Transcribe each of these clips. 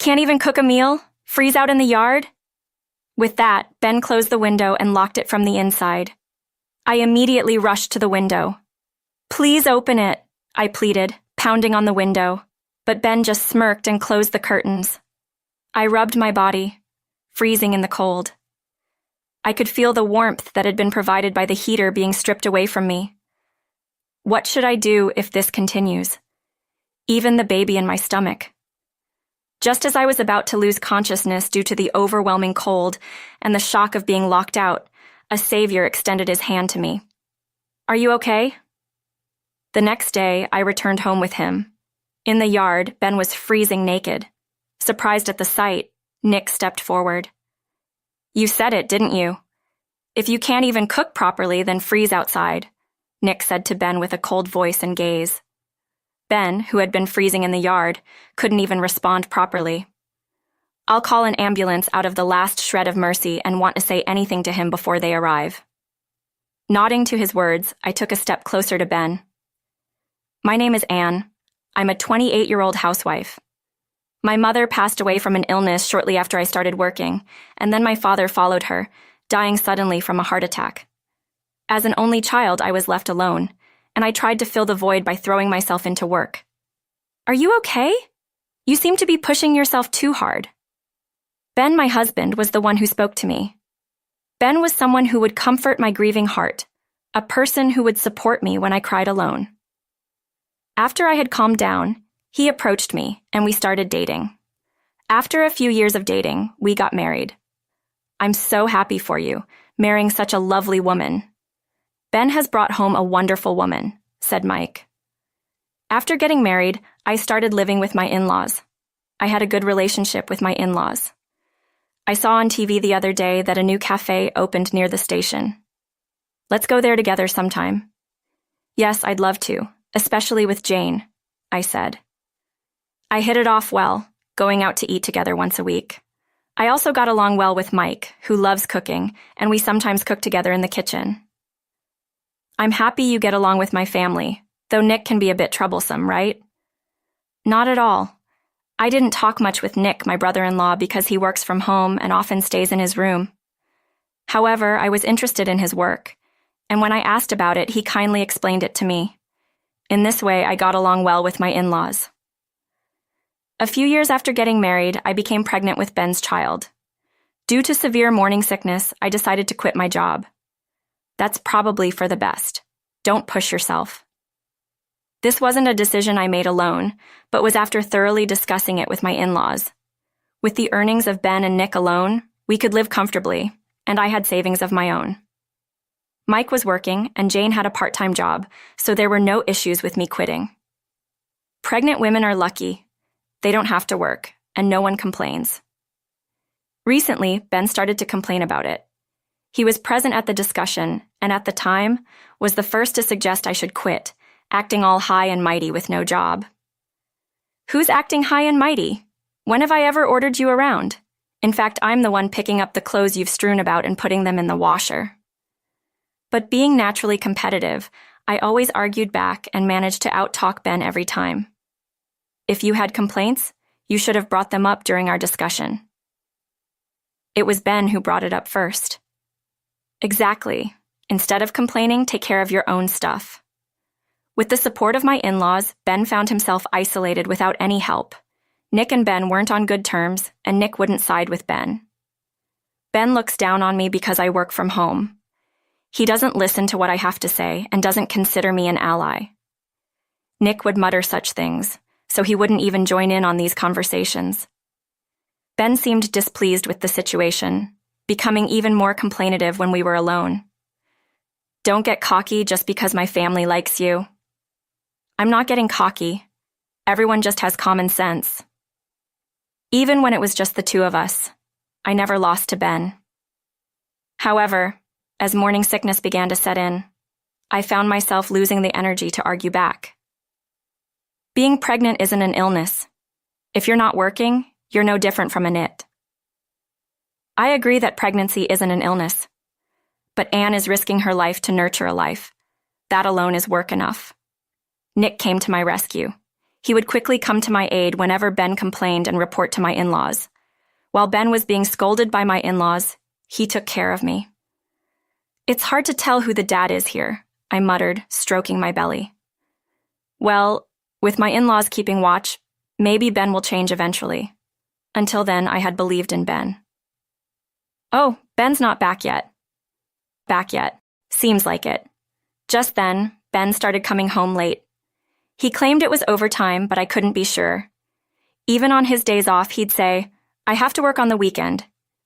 Can't even cook a meal? Freeze out in the yard? With that, Ben closed the window and locked it from the inside. I immediately rushed to the window. Please open it, I pleaded, pounding on the window, but Ben just smirked and closed the curtains. I rubbed my body, freezing in the cold. I could feel the warmth that had been provided by the heater being stripped away from me. What should I do if this continues? Even the baby in my stomach. Just as I was about to lose consciousness due to the overwhelming cold and the shock of being locked out, a savior extended his hand to me. Are you okay? The next day, I returned home with him. In the yard, Ben was freezing naked. Surprised at the sight, Nick stepped forward. You said it, didn't you? If you can't even cook properly, then freeze outside, Nick said to Ben with a cold voice and gaze. Ben, who had been freezing in the yard, couldn't even respond properly. I'll call an ambulance out of the last shred of mercy and want to say anything to him before they arrive. Nodding to his words, I took a step closer to Ben. My name is Anne. I'm a 28-year-old housewife. My mother passed away from an illness shortly after I started working, and then my father followed her, dying suddenly from a heart attack. As an only child, I was left alone, and I tried to fill the void by throwing myself into work. Are you okay? You seem to be pushing yourself too hard. Ben, my husband, was the one who spoke to me. Ben was someone who would comfort my grieving heart, a person who would support me when I cried alone. After I had calmed down, he approached me, and we started dating. After a few years of dating, we got married. I'm so happy for you, marrying such a lovely woman. Ben has brought home a wonderful woman, said Mike. After getting married, I started living with my in-laws. I had a good relationship with my in-laws. I saw on TV the other day that a new cafe opened near the station. Let's go there together sometime. Yes, I'd love to, especially with Jane, I said. I hit it off well, going out to eat together once a week. I also got along well with Mike, who loves cooking, and we sometimes cook together in the kitchen. I'm happy you get along with my family, though Nick can be a bit troublesome, right? Not at all. I didn't talk much with Nick, my brother-in-law, because he works from home and often stays in his room. However, I was interested in his work, and when I asked about it, he kindly explained it to me. In this way, I got along well with my in-laws. A few years after getting married, I became pregnant with Ben's child. Due to severe morning sickness, I decided to quit my job. That's probably for the best. Don't push yourself. This wasn't a decision I made alone, but was after thoroughly discussing it with my in-laws. With the earnings of Ben and Nick alone, we could live comfortably, and I had savings of my own. Mike was working, and Jane had a part-time job, so there were no issues with me quitting. Pregnant women are lucky. They don't have to work, and no one complains. Recently, Ben started to complain about it. He was present at the discussion, and at the time, was the first to suggest I should quit, acting all high and mighty with no job. Who's acting high and mighty? When have I ever ordered you around? In fact, I'm the one picking up the clothes you've strewn about and putting them in the washer. But being naturally competitive, I always argued back and managed to out-talk Ben every time. If you had complaints, you should have brought them up during our discussion. It was Ben who brought it up first. Exactly. Instead of complaining, take care of your own stuff. With the support of my in-laws, Ben found himself isolated without any help. Nick and Ben weren't on good terms, and Nick wouldn't side with Ben. Ben looks down on me because I work from home. He doesn't listen to what I have to say and doesn't consider me an ally. Nick would mutter such things, so he wouldn't even join in on these conversations. Ben seemed displeased with the situation, becoming even more complainative when we were alone. Don't get cocky just because my family likes you. I'm not getting cocky. Everyone just has common sense. Even when it was just the two of us, I never lost to Ben. However, as morning sickness began to set in, I found myself losing the energy to argue back. Being pregnant isn't an illness. If you're not working, you're no different from a it. I agree that pregnancy isn't an illness, but Anne is risking her life to nurture a life. That alone is work enough. Nick came to my rescue. He would quickly come to my aid whenever Ben complained and report to my in-laws. While Ben was being scolded by my in-laws, he took care of me. It's hard to tell who the dad is here, I muttered, stroking my belly. Well, with my in-laws keeping watch, maybe Ben will change eventually. Until then, I had believed in Ben. Oh, Ben's not back yet. Back yet. Seems like it. Just then, Ben started coming home late. He claimed it was overtime, but I couldn't be sure. Even on his days off, he'd say, "I have to work on the weekend.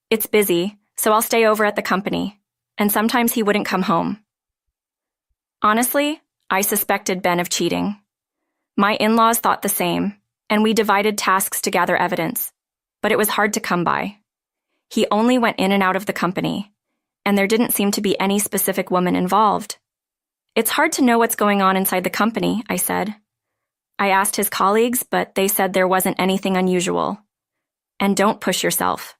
It's busy, so I'll stay over at the company." And sometimes he wouldn't come home. Honestly, I suspected Ben of cheating. My in-laws thought the same, and we divided tasks to gather evidence, but it was hard to come by. He only went in and out of the company, and there didn't seem to be any specific woman involved. "It's hard to know what's going on inside the company," I said. I asked his colleagues, but they said there wasn't anything unusual. And don't push yourself.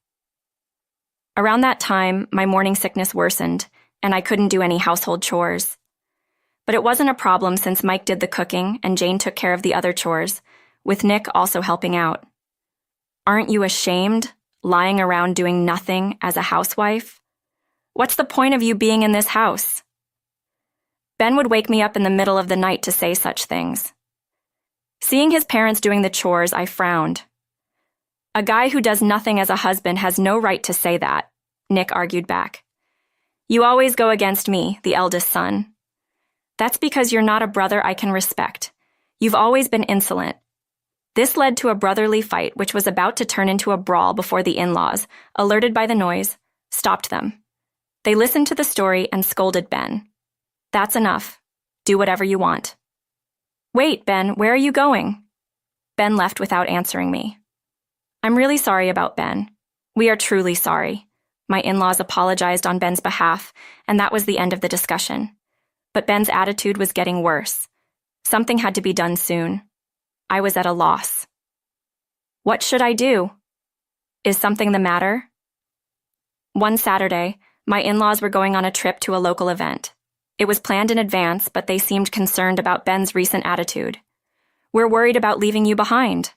Around that time, my morning sickness worsened, and I couldn't do any household chores. But it wasn't a problem since Mike did the cooking and Jane took care of the other chores, with Nick also helping out. Aren't you ashamed, lying around doing nothing as a housewife? What's the point of you being in this house? Ben would wake me up in the middle of the night to say such things. Seeing his parents doing the chores, I frowned. "A guy who does nothing as a husband has no right to say that," Nick argued back. "You always go against me, the eldest son. That's because you're not a brother I can respect. You've always been insolent." This led to a brotherly fight which was about to turn into a brawl before the in-laws, alerted by the noise, stopped them. They listened to the story and scolded Ben. "That's enough. Do whatever you want." "Wait, Ben, where are you going?" Ben left without answering me. "I'm really sorry about Ben. We are truly sorry." My in-laws apologized on Ben's behalf, and that was the end of the discussion. But Ben's attitude was getting worse. Something had to be done soon. I was at a loss. What should I do? Is something the matter? One Saturday, my in-laws were going on a trip to a local event. It was planned in advance, but they seemed concerned about Ben's recent attitude. "We're worried about leaving you behind."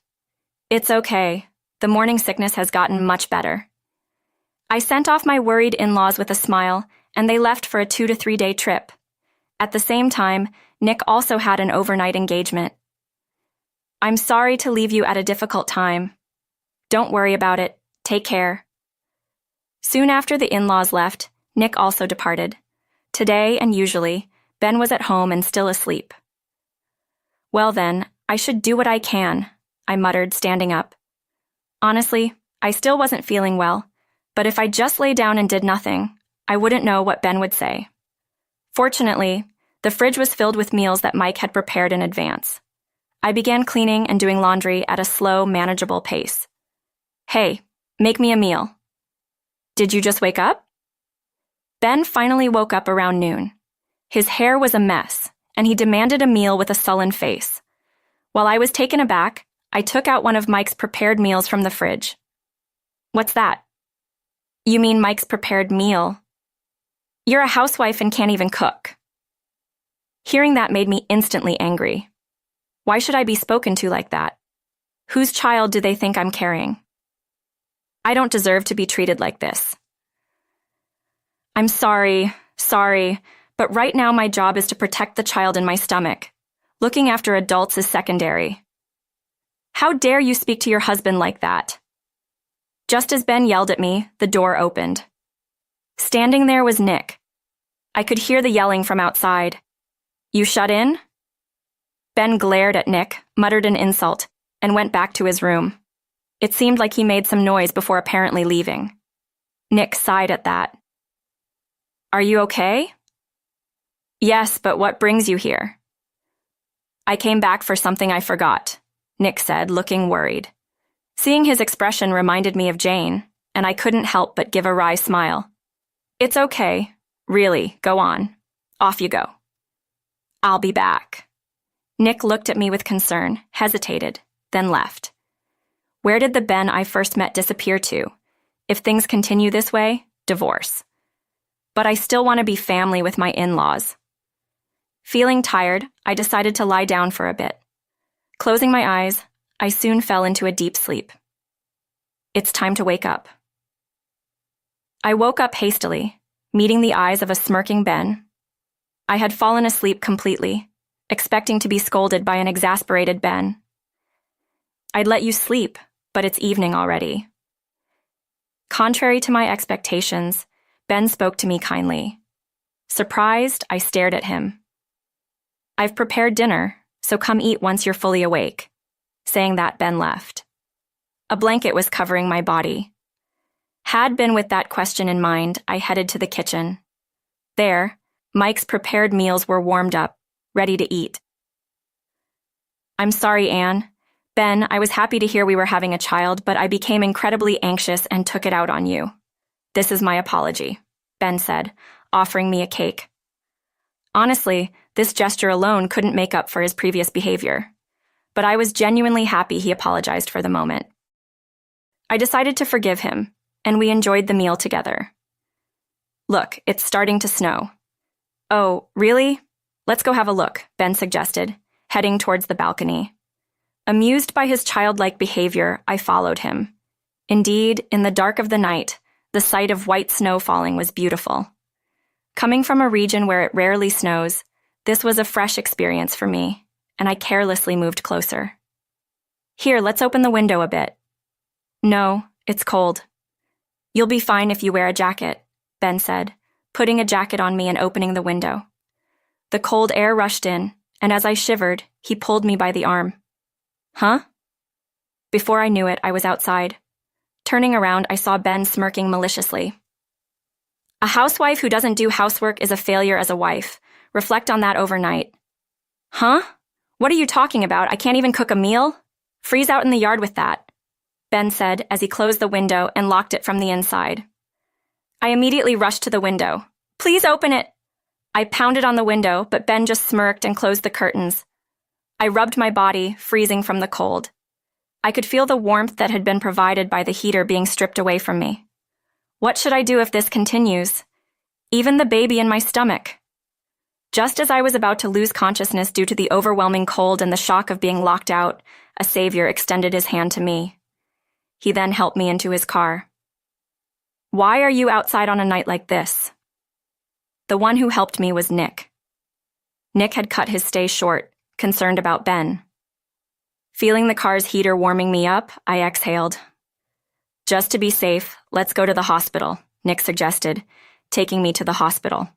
"It's okay. The morning sickness has gotten much better." I sent off my worried in-laws with a smile, and they left for a 2 to 3 day trip. At the same time, Nick also had an overnight engagement. "I'm sorry to leave you at a difficult time. Don't worry about it. Take care." Soon after the in-laws left, Nick also departed. Today and usually, Ben was at home and still asleep. "Well then, I should do what I can," I muttered, standing up. Honestly, I still wasn't feeling well, but if I just lay down and did nothing, I wouldn't know what Ben would say. Fortunately, the fridge was filled with meals that Mike had prepared in advance. I began cleaning and doing laundry at a slow, manageable pace. "Hey, make me a meal." "Did you just wake up?" Ben finally woke up around noon. His hair was a mess, and he demanded a meal with a sullen face. While I was taken aback, I took out one of Mike's prepared meals from the fridge. "What's that?" "You mean Mike's prepared meal? You're a housewife and can't even cook." Hearing that made me instantly angry. Why should I be spoken to like that? Whose child do they think I'm carrying? I don't deserve to be treated like this. "I'm sorry, but right now my job is to protect the child in my stomach. Looking after adults is secondary." "How dare you speak to your husband like that?" Just as Ben yelled at me, the door opened. Standing there was Nick. I could hear the yelling from outside. "You shut in?" Ben glared at Nick, muttered an insult, and went back to his room. It seemed like he made some noise before apparently leaving. Nick sighed at that. "Are you okay?" "Yes, but what brings you here?" "I came back for something I forgot," Nick said, looking worried. Seeing his expression reminded me of Jane, and I couldn't help but give a wry smile. "It's okay. Really, go on. Off you go." "I'll be back." Nick looked at me with concern, hesitated, then left. Where did the Ben I first met disappear to? If things continue this way, divorce. But I still want to be family with my in-laws. Feeling tired, I decided to lie down for a bit. Closing my eyes, I soon fell into a deep sleep. It's time to wake up. I woke up hastily, meeting the eyes of a smirking Ben. I had fallen asleep completely, expecting to be scolded by an exasperated Ben. I'd let you sleep, but it's evening already. Contrary to my expectations, Ben spoke to me kindly. Surprised, I stared at him. I've prepared dinner, so come eat once you're fully awake. Saying that, Ben left. A blanket was covering my body. Had been with that question in mind, I headed to the kitchen. There, Mike's prepared meals were warmed up, ready to eat. I'm sorry, Anne. Ben, I was happy to hear we were having a child, but I became incredibly anxious and took it out on you. This is my apology, Ben said, offering me a cake. Honestly, this gesture alone couldn't make up for his previous behavior, but I was genuinely happy he apologized for the moment. I decided to forgive him, and we enjoyed the meal together. Look, it's starting to snow. Oh, really? Let's go have a look, Ben suggested, heading towards the balcony. Amused by his childlike behavior, I followed him. Indeed, in the dark of the night, the sight of white snow falling was beautiful. Coming from a region where it rarely snows, this was a fresh experience for me, and I carelessly moved closer. Here, let's open the window a bit. No, it's cold. You'll be fine if you wear a jacket, Ben said, putting a jacket on me and opening the window. The cold air rushed in, and as I shivered, he pulled me by the arm. Huh? Before I knew it, I was outside. Turning around, I saw Ben smirking maliciously. A housewife who doesn't do housework is a failure as a wife. Reflect on that overnight. Huh? What are you talking about? I can't even cook a meal? Freeze out in the yard with that, Ben said as he closed the window and locked it from the inside. I immediately rushed to the window. Please open it. I pounded on the window, but Ben just smirked and closed the curtains. I rubbed my body, freezing from the cold. I could feel the warmth that had been provided by the heater being stripped away from me. What should I do if this continues? Even the baby in my stomach. Just as I was about to lose consciousness due to the overwhelming cold and the shock of being locked out, a savior extended his hand to me. He then helped me into his car. Why are you outside on a night like this? The one who helped me was Nick. Nick had cut his stay short, concerned about Ben. Feeling the car's heater warming me up, I exhaled. Just to be safe, let's go to the hospital, Nick suggested, taking me to the hospital.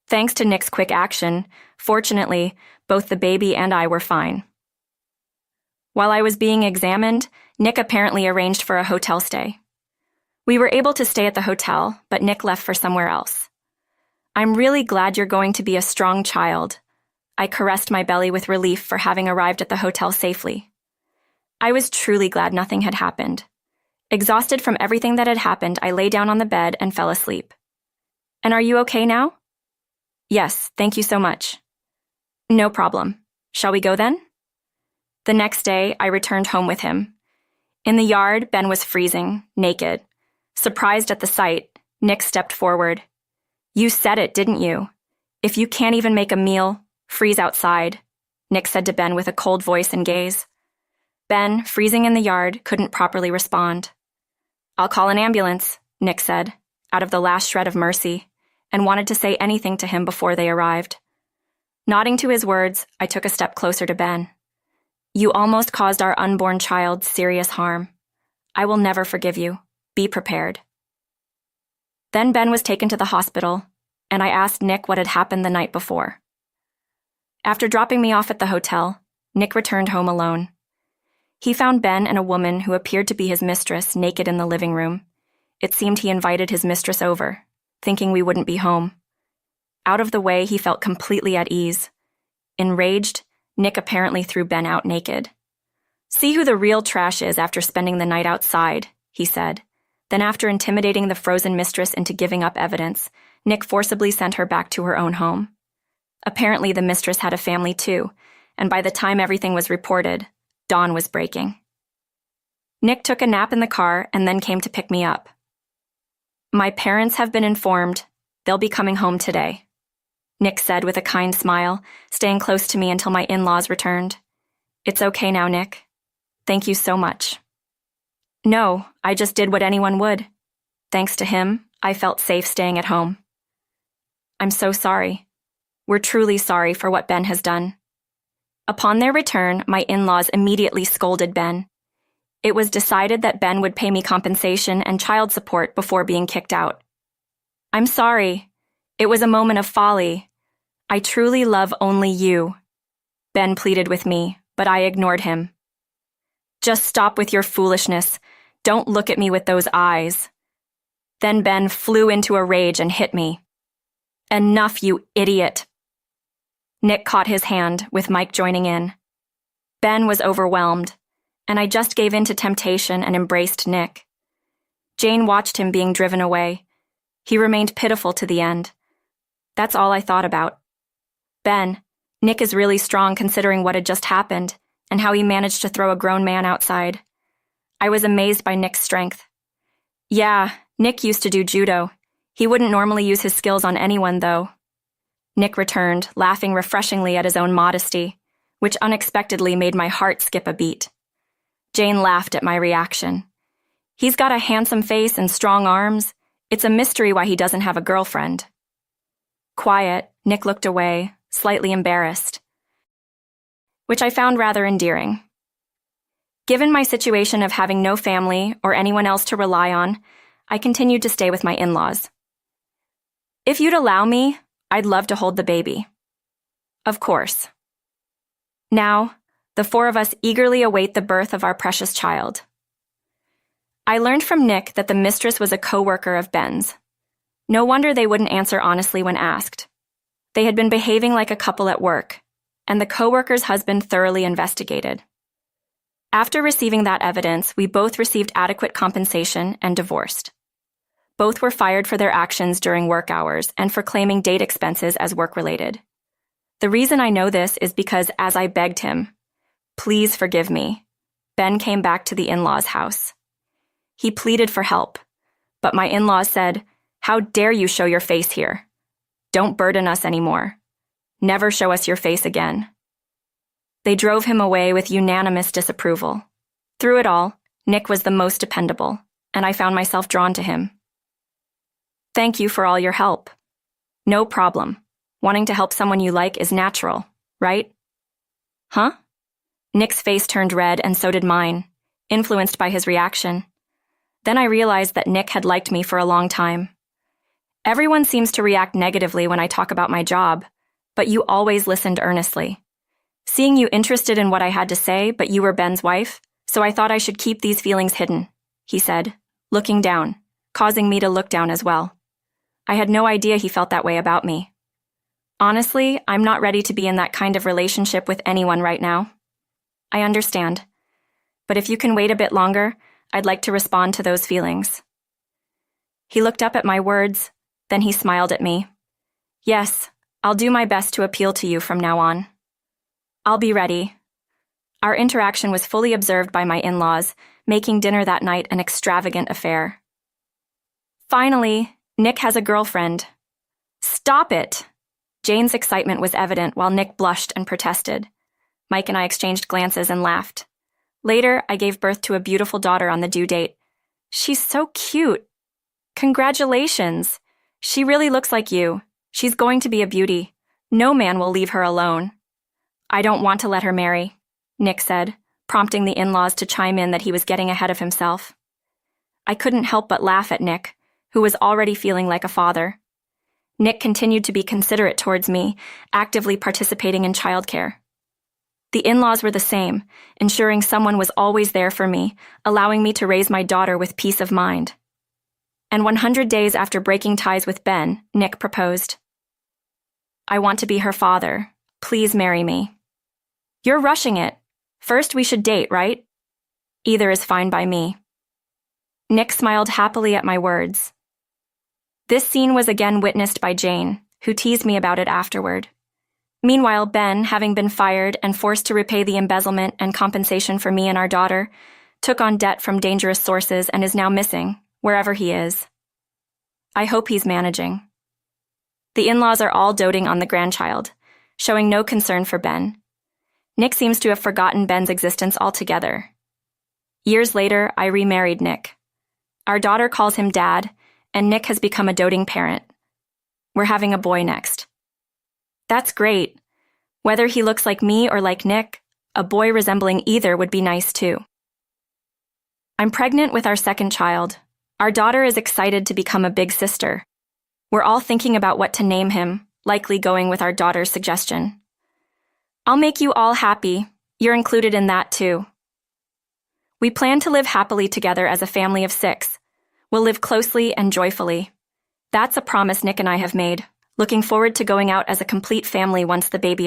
Thanks to Nick's quick action, fortunately, both the baby and I were fine. While I was being examined, Nick apparently arranged for a hotel stay. We were able to stay at the hotel, but Nick left for somewhere else. I'm really glad you're going to be a strong child. I caressed my belly with relief for having arrived at the hotel safely. I was truly glad nothing had happened. Exhausted from everything that had happened, I lay down on the bed and fell asleep. And are you okay now? Yes, thank you so much. No problem. Shall we go then? The next day, I returned home with him. In the yard, Ben was freezing, naked. Surprised at the sight, Nick stepped forward. You said it, didn't you? If you can't even make a meal, freeze outside, Nick said to Ben with a cold voice and gaze. Ben, freezing in the yard, couldn't properly respond. I'll call an ambulance, Nick said, out of the last shred of mercy, and wanted to say anything to him before they arrived. Nodding to his words, I took a step closer to Ben. You almost caused our unborn child serious harm. I will never forgive you. Be prepared. Then Ben was taken to the hospital, and I asked Nick what had happened the night before. After dropping me off at the hotel, Nick returned home alone. He found Ben and a woman who appeared to be his mistress naked in the living room. It seemed he invited his mistress over, thinking we wouldn't be home. Out of the way, he felt completely at ease. Enraged, Nick apparently threw Ben out naked. See who the real trash is after spending the night outside, he said. Then after intimidating the frozen mistress into giving up evidence, Nick forcibly sent her back to her own home. Apparently the mistress had a family too, and by the time everything was reported, dawn was breaking. Nick took a nap in the car and then came to pick me up. My parents have been informed. They'll be coming home today, Nick said with a kind smile, staying close to me until my in-laws returned. It's okay now, Nick. Thank you so much. No, I just did what anyone would. Thanks to him, I felt safe staying at home. I'm so sorry. We're truly sorry for what Ben has done. Upon their return, my in-laws immediately scolded Ben. It was decided that Ben would pay me compensation and child support before being kicked out. I'm sorry. It was a moment of folly. I truly love only you. Ben pleaded with me, but I ignored him. Just stop with your foolishness. Don't look at me with those eyes. Then Ben flew into a rage and hit me. Enough, you idiot. Nick caught his hand, with Mike joining in. Ben was overwhelmed, and I just gave in to temptation and embraced Nick. Jane watched him being driven away. He remained pitiful to the end. That's all I thought about. Ben, Nick is really strong considering what had just happened and how he managed to throw a grown man outside. I was amazed by Nick's strength. Yeah, Nick used to do judo. He wouldn't normally use his skills on anyone, though. Nick returned, laughing refreshingly at his own modesty, which unexpectedly made my heart skip a beat. Jane laughed at my reaction. He's got a handsome face and strong arms. It's a mystery why he doesn't have a girlfriend. Quiet, Nick looked away, slightly embarrassed, which I found rather endearing. Given my situation of having no family or anyone else to rely on, I continued to stay with my in-laws. If you'd allow me, I'd love to hold the baby. Of course. Now, the four of us eagerly await the birth of our precious child. I learned from Nick that the mistress was a co-worker of Ben's. No wonder they wouldn't answer honestly when asked. They had been behaving like a couple at work, and the co-worker's husband thoroughly investigated. After receiving that evidence, we both received adequate compensation and divorced. Both were fired for their actions during work hours and for claiming date expenses as work-related. The reason I know this is because as I begged him, "Please forgive me," Ben came back to the in-laws' house. He pleaded for help, but my in-laws said, "How dare you show your face here? Don't burden us anymore. Never show us your face again." They drove him away with unanimous disapproval. Through it all, Nick was the most dependable, and I found myself drawn to him. Thank you for all your help. No problem. Wanting to help someone you like is natural, right? Huh? Nick's face turned red and so did mine, influenced by his reaction. Then I realized that Nick had liked me for a long time. Everyone seems to react negatively when I talk about my job, but you always listened earnestly. Seeing you interested in what I had to say, but you were Ben's wife, so I thought I should keep these feelings hidden, he said, looking down, causing me to look down as well. I had no idea he felt that way about me. Honestly, I'm not ready to be in that kind of relationship with anyone right now. I understand. But if you can wait a bit longer, I'd like to respond to those feelings. He looked up at my words, then he smiled at me. Yes, I'll do my best to appeal to you from now on. I'll be ready. Our interaction was fully observed by my in-laws, making dinner that night an extravagant affair. Finally, Nick has a girlfriend. Stop it! Jane's excitement was evident while Nick blushed and protested. Mike and I exchanged glances and laughed. Later, I gave birth to a beautiful daughter on the due date. She's so cute. Congratulations. She really looks like you. She's going to be a beauty. No man will leave her alone. I don't want to let her marry, Nick said, prompting the in-laws to chime in that he was getting ahead of himself. I couldn't help but laugh at Nick, who was already feeling like a father. Nick continued to be considerate towards me, actively participating in childcare. The in-laws were the same, ensuring someone was always there for me, allowing me to raise my daughter with peace of mind. And 100 days after breaking ties with Ben, Nick proposed. I want to be her father. Please marry me. You're rushing it. First we should date, right? Either is fine by me. Nick smiled happily at my words. This scene was again witnessed by Jane, who teased me about it afterward. Meanwhile, Ben, having been fired and forced to repay the embezzlement and compensation for me and our daughter, took on debt from dangerous sources and is now missing, wherever he is. I hope he's managing. The in-laws are all doting on the grandchild, showing no concern for Ben. Nick seems to have forgotten Ben's existence altogether. Years later, I remarried Nick. Our daughter calls him Dad, and Nick has become a doting parent. We're having a boy next. That's great. Whether he looks like me or like Nick, a boy resembling either would be nice too. I'm pregnant with our second child. Our daughter is excited to become a big sister. We're all thinking about what to name him, likely going with our daughter's suggestion. I'll make you all happy. You're included in that too. We plan to live happily together as a family of 6. We'll live closely and joyfully. That's a promise Nick and I have made, looking forward to going out as a complete family once the baby arrives.